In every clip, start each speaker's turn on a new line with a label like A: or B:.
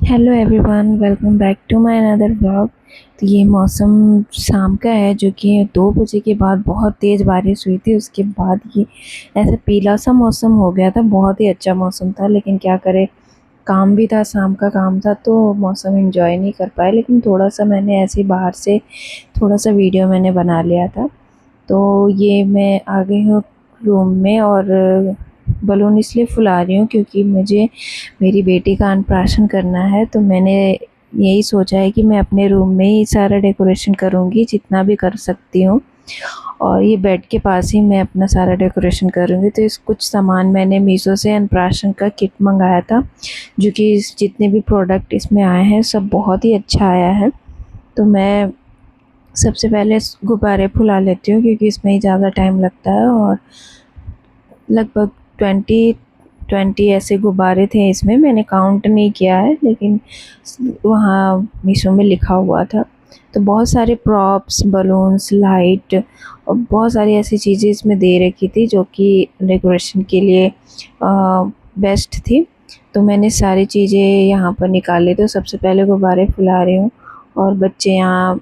A: Hello everyone, welcome back to my another vlog. तो ये मौसम शाम का है, जो कि 2 बजे के बाद बहुत तेज़ बारिश हुई थी। उसके बाद ये ऐसा पीला सा मौसम हो गया था। बहुत ही अच्छा मौसम था, लेकिन क्या करें, काम भी था, शाम का काम था, तो मौसम एंजॉय नहीं कर पाए। लेकिन थोड़ा सा मैंने ऐसे ही बाहर से थोड़ा सा वीडियो मैंने बना लिया था। तो ये मैं आ गई हूँ रूम में, और बलून इसलिए फुला रही हूँ क्योंकि मुझे मेरी बेटी का अन्नप्राशन करना है। तो मैंने यही सोचा है कि मैं अपने रूम में ही सारा डेकोरेशन करूँगी, जितना भी कर सकती हूँ। और ये बेड के पास ही मैं अपना सारा डेकोरेशन करूँगी। तो इस कुछ सामान मैंने मीशो से अन्नप्राशन का किट मंगाया था, जो कि जितने भी प्रोडक्ट इसमें आए हैं सब बहुत ही अच्छा आया है। तो मैं सबसे पहले गुब्बारे फुला लेती हूँ, क्योंकि इसमें ही ज़्यादा टाइम लगता है। और लगभग 20 ऐसे गुब्बारे थे इसमें, मैंने काउंट नहीं किया है, लेकिन वहाँ मीशो में लिखा हुआ था। तो बहुत सारे प्रॉप्स, बलून्स, लाइट और बहुत सारी ऐसी चीज़ें इसमें दे रखी थी, जो कि डेकोरेशन के लिए बेस्ट थी। तो मैंने सारी चीज़ें यहाँ पर निकाली। तो सबसे पहले गुब्बारे फुला रही हूँ, और बच्चे यहाँ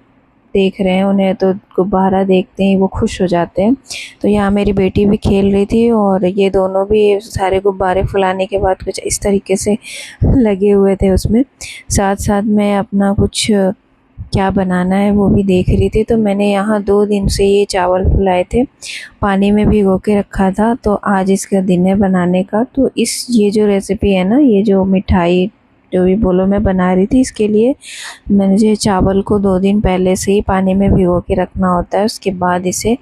A: देख रहे हैं, उन्हें तो गुब्बारा देखते ही वो खुश हो जाते हैं। तो यहाँ मेरी बेटी भी खेल रही थी, और ये दोनों भी सारे गुब्बारे फुलाने के बाद कुछ इस तरीके से लगे हुए थे उसमें। साथ साथ मैं अपना कुछ क्या बनाना है वो भी देख रही थी। तो मैंने यहाँ 2 दिन से ये चावल फुलाए थे, पानी में भिगो के रखा था। तो आज इसका दिन है बनाने का। तो ये जो रेसिपी है ना, ये जो मिठाई जो भी बोलो मैं बना रही थी, इसके लिए मैंने जो चावल को 2 दिन पहले से ही पानी में भिगो के रखना होता है। उसके बाद इसे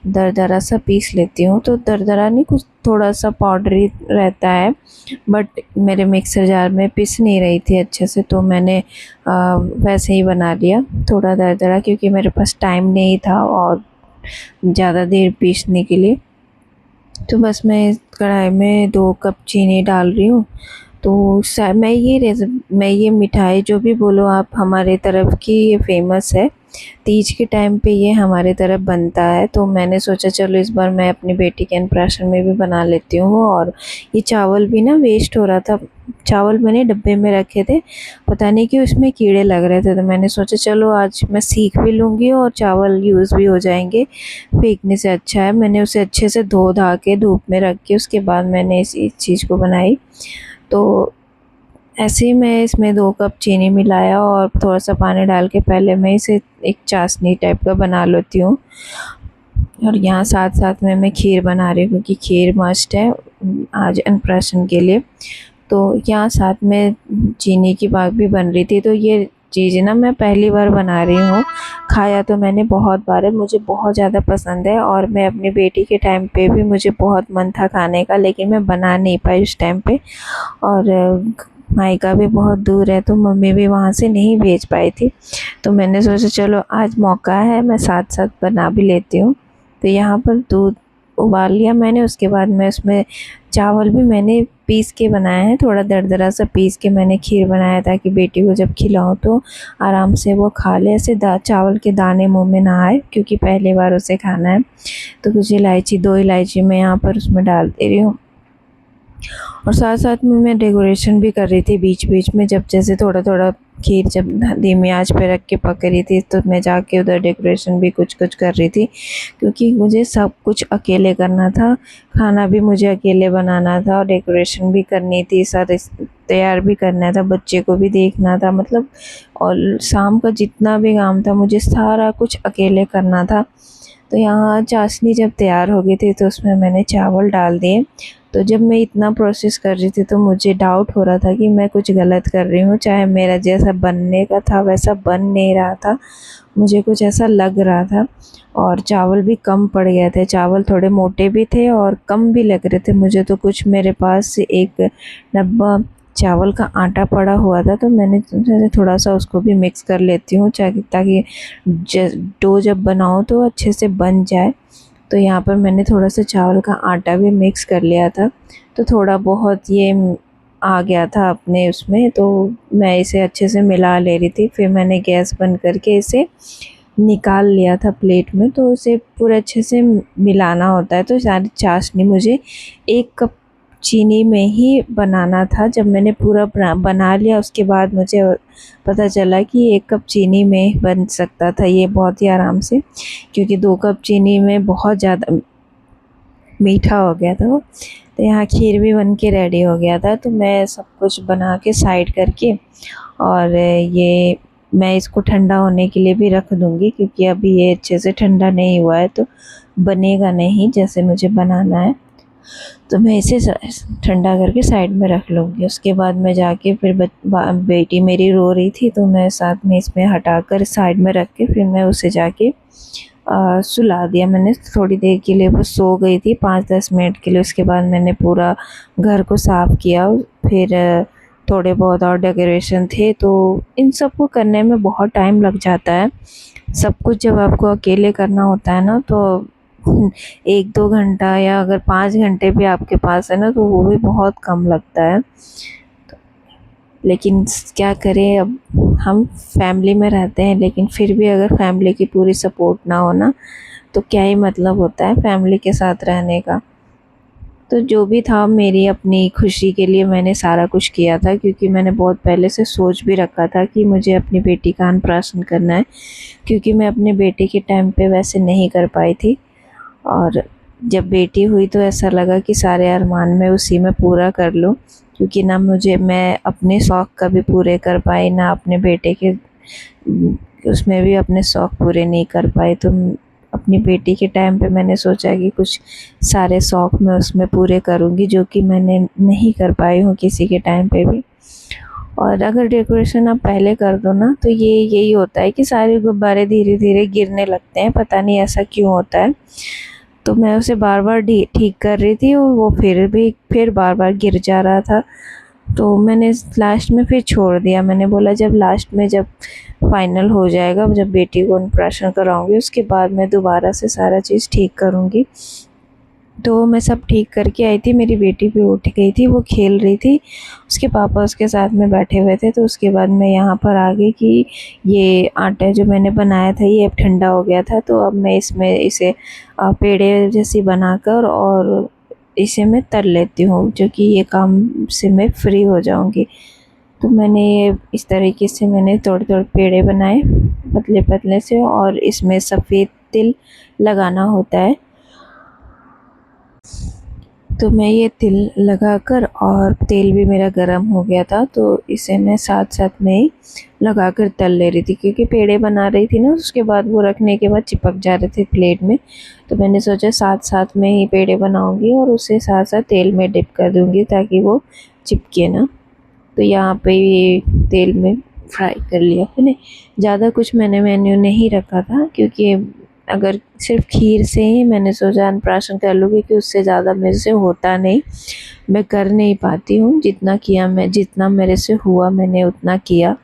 A: दरदरा सा पीस लेती हूँ। तो दरदरा नहीं, कुछ थोड़ा सा पाउडरी रहता है, बट मेरे मिक्सर जार में पिस नहीं रही थी अच्छे से, तो मैंने वैसे ही बना लिया थोड़ा दरदरा, क्योंकि मेरे पास टाइम नहीं था और ज़्यादा देर पीसने के लिए। तो बस मैं कढ़ाई में 2 कप चीनी डाल रही हूँ। तो मैं ये मिठाई जो भी बोलो आप, हमारे तरफ की ये फ़ेमस है। तीज के टाइम पे ये हमारे तरफ बनता है। तो मैंने सोचा चलो इस बार मैं अपनी बेटी के अन्नप्राशन में भी बना लेती हूँ। और ये चावल भी ना वेस्ट हो रहा था। चावल मैंने डब्बे में रखे थे, पता नहीं क्यों उसमें कीड़े लग रहे थे। तो मैंने सोचा चलो आज मैं सीख भी लूँगी और चावल यूज़ भी हो जाएंगे, फेंकने से अच्छा है। मैंने उसे अच्छे से धो धा के धूप में रख के उसके बाद मैंने इस चीज़ को बनाई। तो ऐसे ही मैं इसमें 2 कप चीनी मिलाया, और थोड़ा-सा पानी डाल के पहले मैं इसे एक चाशनी टाइप का बना लेती हूँ। और यहाँ साथ-साथ में मैं खीर बना रही हूँ, क्योंकि खीर मस्ट है आज अन्नप्राशन के लिए। तो यहाँ साथ में चीनी की पाक भी बन रही थी। तो ये चीज़ ना मैं पहली बार बना रही हूँ। खाया तो मैंने बहुत बार है, मुझे बहुत ज़्यादा पसंद है, और मैं अपनी बेटी के टाइम पे भी मुझे बहुत मन था खाने का, लेकिन मैं बना नहीं पाई उस टाइम पे। और मायका भी बहुत दूर है, तो मम्मी भी वहाँ से नहीं भेज पाई थी। तो मैंने सोचा चलो आज मौका है, मैं साथ साथ बना भी लेती हूँ। तो यहाँ पर दूध उबाल लिया मैंने। उसके बाद मैं उसमें चावल भी मैंने पीस के बनाया है, थोड़ा दरदरा सा पीस के मैंने खीर बनाया, ताकि बेटी को जब खिलाऊं तो आराम से वो खा ले, ऐसे चावल के दाने मुंह में ना आए, क्योंकि पहली बार उसे खाना है। तो कुछ इलायची, 2 इलायची मैं यहाँ पर उसमें डाल दे रही हूँ। और साथ साथ में मैं डेकोरेशन भी कर रही थी बीच बीच में, जब जैसे थोड़ा थोड़ा खीर जब धीमी आंच पे रख के पक रही थी, तो मैं जाके उधर डेकोरेशन भी कुछ कुछ कर रही थी, क्योंकि मुझे सब कुछ अकेले करना था। खाना भी मुझे अकेले बनाना था, और डेकोरेशन भी करनी थी, सारे तैयार भी करना था, बच्चे को भी देखना था, मतलब और शाम का जितना भी काम था मुझे सारा कुछ अकेले करना था। तो यहाँ चाशनी जब तैयार हो गई थी, तो उसमें मैंने चावल डाल दिए। तो जब मैं इतना प्रोसेस कर रही थी, तो मुझे डाउट हो रहा था कि मैं कुछ गलत कर रही हूँ, चाहे मेरा जैसा बनने का था वैसा बन नहीं रहा था, मुझे कुछ ऐसा लग रहा था। और चावल भी कम पड़ गए थे, चावल थोड़े मोटे भी थे और कम भी लग रहे थे मुझे। तो कुछ मेरे पास एक डब्बा चावल का आटा पड़ा हुआ था, तो मैंने सोचा थोड़ा सा उसको भी मिक्स कर लेती हूँ, ताकि डो जब बनाओ तो अच्छे से बन जाए। तो यहाँ पर मैंने थोड़ा सा चावल का आटा भी मिक्स कर लिया था। तो थोड़ा बहुत ये आ गया था अपने उसमें, तो मैं इसे अच्छे से मिला ले रही थी। फिर मैंने गैस बंद करके इसे निकाल लिया था प्लेट में। तो उसे पूरे अच्छे से मिलाना होता है। तो सारी चाशनी मुझे 1 कप चीनी में ही बनाना था। जब मैंने पूरा बना लिया उसके बाद मुझे पता चला कि 1 कप चीनी में बन सकता था ये बहुत ही आराम से, क्योंकि 2 कप चीनी में बहुत ज़्यादा मीठा हो गया था वो। तो यहाँ खीर भी बन के रेडी हो गया था। तो मैं सब कुछ बना के साइड करके और ये मैं इसको ठंडा होने के लिए भी रख दूँगी, क्योंकि अभी ये अच्छे से ठंडा नहीं हुआ है तो बनेगा नहीं जैसे मुझे बनाना है। तो मैं इसे ठंडा करके साइड में रख लूँगी। उसके बाद मैं जाके फिर बेटी मेरी रो रही थी तो मैं साथ में इसमें हटाकर साइड में रख के फिर मैं उसे जाके सुला दिया। मैंने थोड़ी देर के लिए वो सो गई थी 5-10 मिनट के लिए। उसके बाद मैंने पूरा घर को साफ़ किया। फिर थोड़े बहुत और डेकोरेशन थे, तो इन सब को करने में बहुत टाइम लग जाता है। सब कुछ जब आपको अकेले करना होता है ना तो 1-2 घंटा या अगर 5 घंटे भी आपके पास है ना तो वो भी बहुत कम लगता है। लेकिन क्या करें, अब हम फैमिली में रहते हैं, लेकिन फिर भी अगर फैमिली की पूरी सपोर्ट ना हो ना तो क्या ही मतलब होता है फैमिली के साथ रहने का। तो जो भी था मेरी अपनी खुशी के लिए मैंने सारा कुछ किया था, क्योंकि मैंने बहुत पहले से सोच भी रखा था कि मुझे अपनी बेटी का अन्नप्राशन करना है, क्योंकि मैं अपने बेटे के टाइम पे वैसे नहीं कर पाई थी। और जब बेटी हुई तो ऐसा लगा कि सारे अरमान मैं उसी में पूरा कर लूँ, क्योंकि ना मैं अपने शौक़ कभी पूरे कर पाई, ना अपने बेटे के उसमें भी अपने शौक़ पूरे नहीं कर पाई। तो अपनी बेटी के टाइम पे मैंने सोचा कि कुछ सारे शौक़ मैं उसमें पूरे करूँगी, जो कि मैंने नहीं कर पाई हूँ किसी के टाइम पे भी। और अगर डेकोरेशन आप पहले कर दो ना तो ये यही होता है कि सारे गुब्बारे धीरे-धीरे गिरने लगते हैं, पता नहीं ऐसा क्यों होता है। तो मैं उसे बार-बार ठीक कर रही थी और वो फिर बार-बार गिर जा रहा था। तो मैंने लास्ट में फिर छोड़ दिया। मैंने बोला जब लास्ट में जब फाइनल हो जाएगा, जब बेटी को अन्नप्राशन कराऊँगी उसके बाद मैं दोबारा से सारा चीज़ ठीक करूँगी। तो मैं सब ठीक करके आई थी, मेरी बेटी भी उठ गई थी, वो खेल रही थी, उसके पापा उसके साथ में बैठे हुए थे। तो उसके बाद मैं यहाँ पर आ गई कि ये आटा जो मैंने बनाया था ये अब ठंडा हो गया था। तो अब मैं इसे पेड़े जैसी बनाकर और इसे मैं तल लेती हूँ, जो कि ये काम से मैं फ्री हो जाऊँगी। तो मैंने ये इस तरीके से मैंने थोड़े-थोड़े पेड़े बनाए पतले-पतले से, और इसमें सफ़ेद तिल लगाना होता है। तो मैं ये तिल लगाकर, और तेल भी मेरा गरम हो गया था तो इसे मैं साथ-साथ में ही लगाकर तल ले रही थी, क्योंकि पेड़े बना रही थी ना उसके बाद वो रखने के बाद चिपक जा रहे थे प्लेट में। तो मैंने सोचा साथ-साथ में ही पेड़े बनाऊँगी और उसे साथ-साथ तेल में डिप कर दूँगी ताकि वो चिपके ना। तो यहाँ पे ये तेल में फ्राई कर लिया मैंने। ज़्यादा कुछ मैंने मेन्यू नहीं रखा था, क्योंकि अगर सिर्फ खीर से ही मैंने सोचा अन्नप्राशन कर लूँगी कि उससे ज़्यादा मेरे से होता नहीं, मैं कर नहीं पाती हूँ। जितना मेरे से हुआ मैंने उतना किया।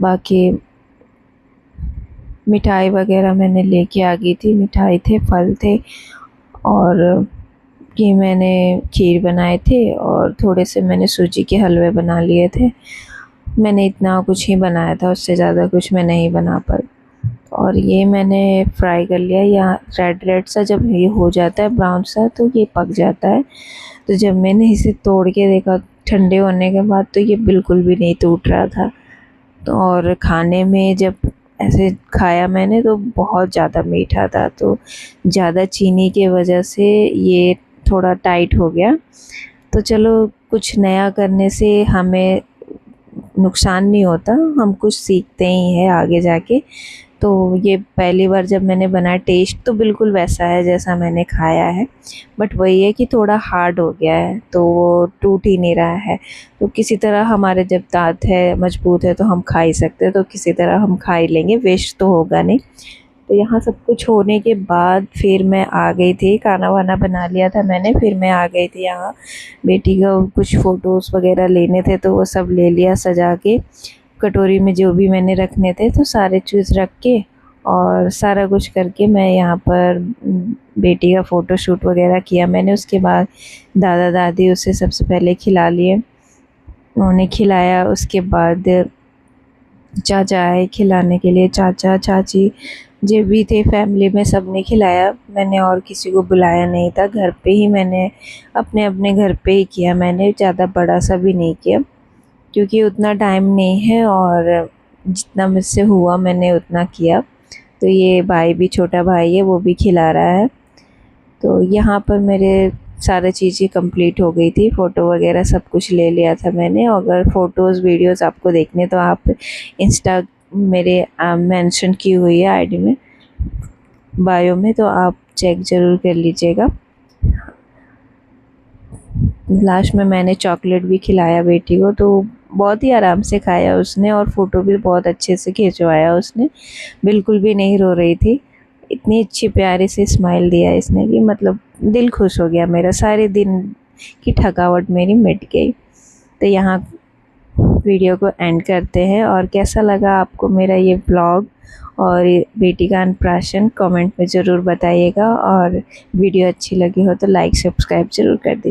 A: बाकी मिठाई वगैरह मैंने लेके आ गई थी, मिठाई थे, फल थे, और ये मैंने खीर बनाए थे और थोड़े से मैंने सूजी के हलवे बना लिए थे। मैंने इतना कुछ ही बनाया था, उससे ज़्यादा कुछ मैं नहीं बना पाई। और ये मैंने फ्राई कर लिया, या रेड सा जब ये हो जाता है ब्राउन सा तो ये पक जाता है। तो जब मैंने इसे तोड़ के देखा ठंडे होने के बाद तो ये बिल्कुल भी नहीं टूट रहा था। तो और खाने में जब ऐसे खाया मैंने तो बहुत ज़्यादा मीठा था, तो ज़्यादा चीनी की वजह से ये थोड़ा टाइट हो गया। तो चलो, कुछ नया करने से हमें नुकसान नहीं होता, हम कुछ सीखते ही हैं आगे जाके। तो ये पहली बार जब मैंने बनाया, टेस्ट तो बिल्कुल वैसा है जैसा मैंने खाया है, बट वही है कि थोड़ा हार्ड हो गया है, तो वो टूट ही नहीं रहा है। तो किसी तरह हमारे जब दाँत है मजबूत है तो हम खा ही सकते हैं, तो किसी तरह हम खा ही लेंगे, वेस्ट तो होगा नहीं। तो यहाँ सब कुछ होने के बाद फिर मैं आ गई थी, खाना वाना बना लिया था मैंने, फिर मैं आ गई थी यहाँ। बेटी का कुछ फ़ोटोज़ वगैरह लेने थे तो वो सब ले लिया सजा के, कटोरी में जो भी मैंने रखने थे तो सारे चीज़ रख के और सारा कुछ करके मैं यहाँ पर बेटी का फ़ोटोशूट वगैरह किया मैंने। उसके बाद दादा दादी उसे सबसे पहले खिला लिए, उन्हें खिलाया। उसके बाद चाचा आए खिलाने के लिए, चाचा चाची जो भी थे फैमिली में सब ने खिलाया। मैंने और किसी को बुलाया नहीं था, घर पे ही मैंने अपने अपने घर पे ही किया। मैंने ज़्यादा बड़ा सा भी नहीं किया क्योंकि उतना टाइम नहीं है और जितना मुझसे हुआ मैंने उतना किया। तो ये भाई भी, छोटा भाई है, वो भी खिला रहा है। तो यहाँ पर मेरे सारी चीज़ें कंप्लीट हो गई थी, फ़ोटो वगैरह सब कुछ ले लिया था मैंने। अगर फ़ोटोज़ वीडियोज़ आपको देखने तो आप इंस्टा मेरे मेंशन की हुई है आईडी में, बायो में, तो आप चेक ज़रूर कर लीजिएगा। लास्ट में मैंने चॉकलेट भी खिलाया बेटी को, तो बहुत ही आराम से खाया उसने और फ़ोटो भी बहुत अच्छे से खिंचवाया उसने, बिल्कुल भी नहीं रो रही थी। इतनी अच्छी प्यारे से स्माइल दिया इसने कि मतलब दिल खुश हो गया मेरा, सारे दिन की थकावट मेरी मिट गई। तो यहाँ वीडियो को एंड करते हैं। और कैसा लगा आपको मेरा ये ब्लॉग और बेटी का अन्नप्राशन कमेंट में ज़रूर बताइएगा, और वीडियो अच्छी लगी हो तो लाइक सब्सक्राइब ज़रूर कर दीजिए।